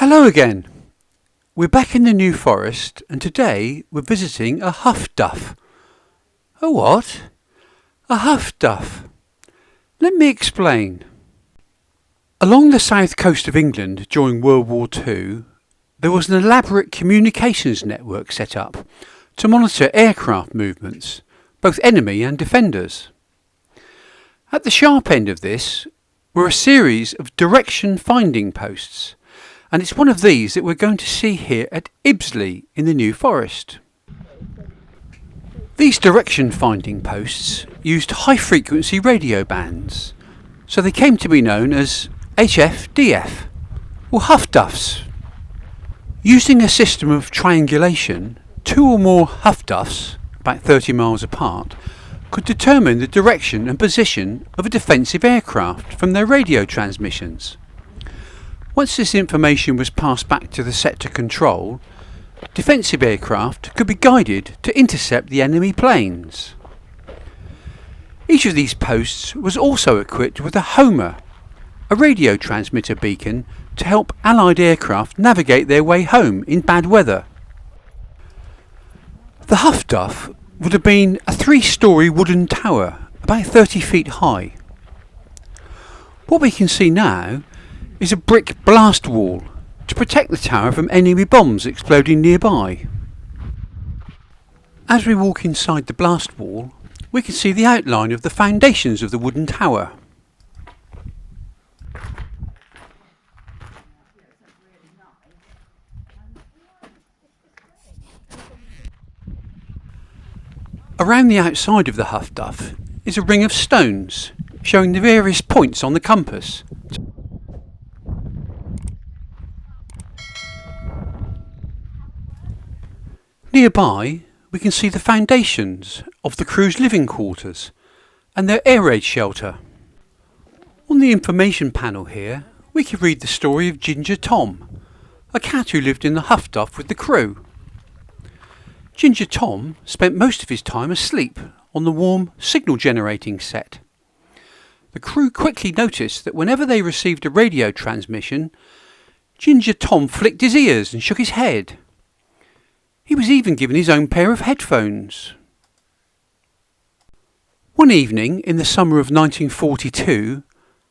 Hello again. We're back in the New Forest and today we're visiting a Huff Duff. A what? A Huff Duff. Let me explain. Along the south coast of England during World War II, there was an elaborate communications network set up to monitor aircraft movements, both enemy and defenders. At the sharp end of this were a series of direction finding posts, and it's one of these that we're going to see here at Ibsley in the New Forest. These direction finding posts used high frequency radio bands, so they came to be known as HF-DF, or Huff Duffs. Using a system of triangulation, two or more Huff Duffs, about 30 miles apart, could determine the direction and position of a defensive aircraft from their radio transmissions. Once this information was passed back to the sector control, defensive aircraft could be guided to intercept the enemy planes. Each of these posts was also equipped with a homer, a radio transmitter beacon to help Allied aircraft navigate their way home in bad weather. The Huff Duff would have been a 3-storey wooden tower, about 30 feet high. What we can see now is a brick blast wall to protect the tower from enemy bombs exploding nearby. As we walk inside the blast wall, we can see the outline of the foundations of the wooden tower. Around the outside of the Huff Duff is a ring of stones showing the various points on the compass. Nearby we can see the foundations of the crew's living quarters and their air raid shelter. On the information panel here we can read the story of Ginger Tom, a cat who lived in the Huff Duff with the crew. Ginger Tom spent most of his time asleep on the warm signal generating set. The crew quickly noticed that whenever they received a radio transmission, Ginger Tom flicked his ears and shook his head. He was even given his own pair of headphones. One evening in the summer of 1942,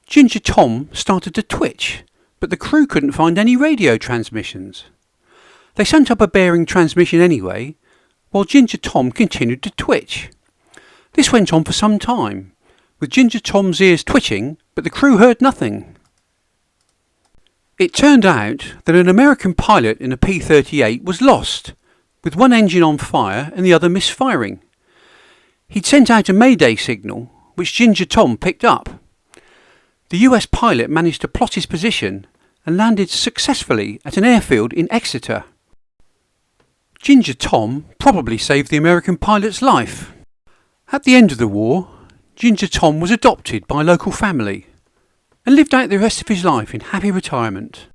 Ginger Tom started to twitch, but the crew couldn't find any radio transmissions. They sent up a bearing transmission anyway, while Ginger Tom continued to twitch. This went on for some time, with Ginger Tom's ears twitching, but the crew heard nothing. It turned out that an American pilot in a P-38 was lost, with one engine on fire and the other misfiring. He'd sent out a mayday signal, which Ginger Tom picked up. The US pilot managed to plot his position and landed successfully at an airfield in Exeter. Ginger Tom probably saved the American pilot's life. At the end of the war, Ginger Tom was adopted by a local family and lived out the rest of his life in happy retirement.